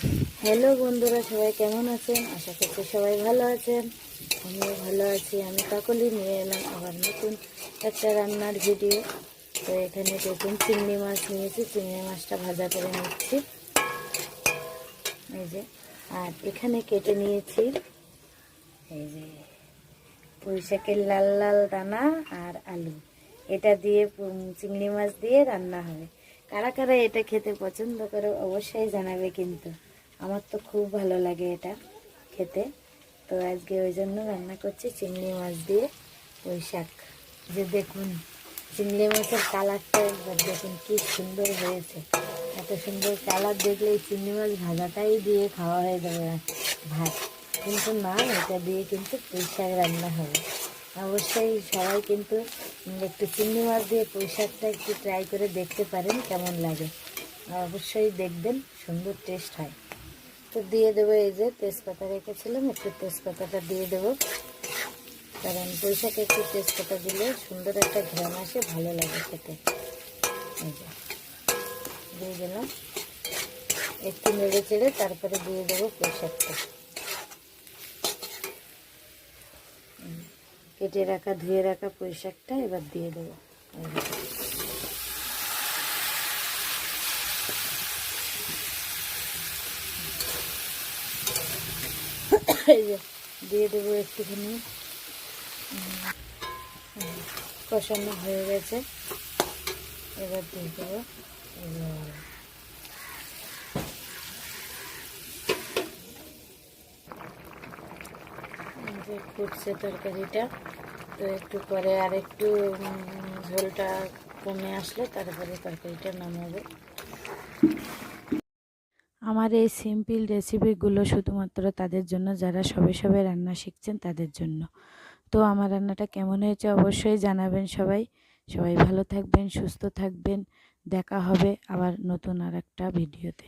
Hello বন্ধুরা, সবাই কেমন আছেন? আশা করছি সবাই ভালো আছেন। আমিও ভালো আছি। আমি কাকলি নিয়ে এলাম আবার নতুন একটা রান্নার ভিডিও। তো এখানে দেখুন চিংড়ি মাছ নিয়েছি, চিংড়ি মাছটা ভাজা করে নিচ্ছি এই যে। আর এখানে কেটে নিয়েছি এই যে পুঁই শাকের লাল লাল দানা আর আলু। এটা দিয়ে চিংড়ি মাছ দিয়ে রান্না হবে। কারা কারা এটা খেতে পছন্দ করে অবশ্যই জানাবে। কিন্তু আমার তো খুব ভালো লাগে এটা খেতে। তো আজকে ওই জন্য রান্না করছি চিংড়ি মাছ দিয়ে পুঁই শাক। যে দেখুন চিংড়ি মাছের কালারটা একবার দেখুন কি সুন্দর হয়েছে। এত সুন্দর কালার দেখলে এই চিংড়ি মাছ ভাজাটাই দিয়ে খাওয়া হয়ে যাবে ভাত। কিন্তু না, এটা দিয়ে কিন্তু পুঁই শাক রান্না হবে। অবশ্যই সবাই কিন্তু একটু চিংড়ি মাছ দিয়ে পুঁই শাকটা একটু ট্রাই করে দেখতে পারেন কেমন লাগে। অবশ্যই দেখবেন, সুন্দর টেস্ট হয়। তো দিয়ে দেবো এই যে তেজপাতা রেখেছিলাম, একটু তেজপাতাটা দিয়ে দেবো, কারণ পুঁই শাকে একটু তেজপাতা দিলে সুন্দর একটা ঘ্রাণ আসে, ভালো লাগে খেতে। এই যে দিয়ে দিলাম, একটু নেড়ে চেড়ে তারপরে দিয়ে দেবো পুঁই শাকটা। কেটে রাখা ধুয়ে রাখা পুঁই শাকটা এবার দিয়ে দেবো। এই যে দিয়ে দেবো একটুখানি, কষানো হয়ে গেছে। এবার দিয়ে দেবো যে ফুটছে তরকারিটা। তো একটু পরে আর একটু ঝোলটা কমে আসলে তারপরে তরকারিটা নামাবো। আমার এই সিম্পল রেসিপিগুলো শুধুমাত্র তাদের জন্য যারা সবে সবে রান্না শিখছেন, তাদের জন্য। তো আমার রান্নাটা কেমন হয়েছে অবশ্যই জানাবেন সবাই। সবাই ভালো থাকবেন, সুস্থ থাকবেন। দেখা হবে আবার নতুন আর একটা ভিডিওতে।